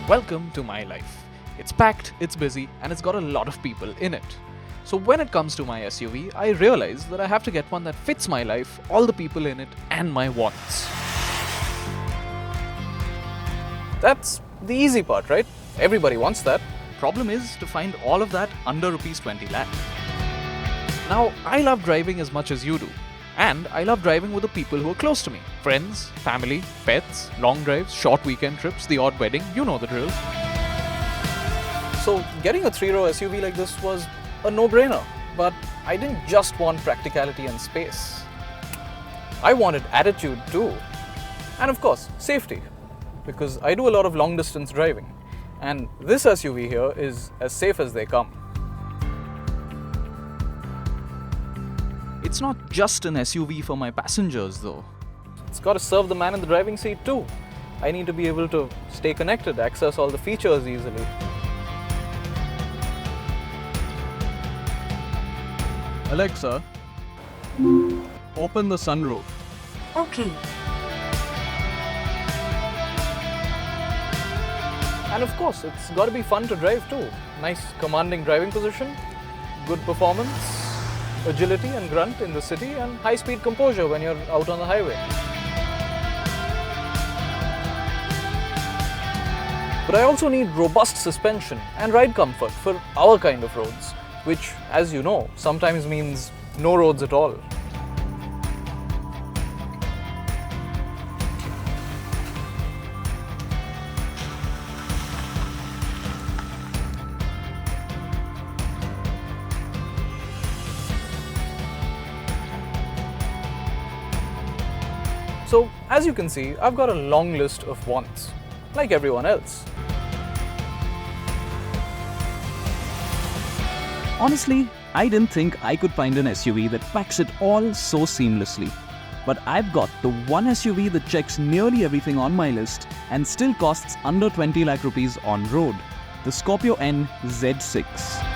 Welcome to my life. It's packed, it's busy, and it's got a lot of people in it. So when it comes to my SUV, I realize that I have to get one that fits my life, all the people in it, and my wants. That's the easy part, right? Everybody wants that. Problem is to find all of that under rupees 20 lakh. Now, I love driving as much as you do. And I love driving with the people who are close to me. Friends, family, pets, long drives, short weekend trips, the odd wedding, you know the drill. So getting a 3-row SUV like this was a no-brainer. But I didn't just want practicality and space. I wanted attitude too. And of course, safety. Because I do a lot of long-distance driving. And this SUV here is as safe as they come. It's not just an SUV for my passengers though. It's got to serve the man in the driving seat too. I need to be able to stay connected, access all the features easily. Alexa, open the sunroof. Okay. And of course, it's got to be fun to drive too. Nice commanding driving position, good performance, agility and grunt in the city, and high-speed composure when you're out on the highway. But I also need robust suspension and ride comfort for our kind of roads, which, as you know, sometimes means no roads at all. So, as you can see, I've got a long list of wants, like everyone else. Honestly, I didn't think I could find an SUV that packs it all so seamlessly. But I've got the one SUV that checks nearly everything on my list and still costs under 20 lakh rupees on road, the Scorpio-N Z6.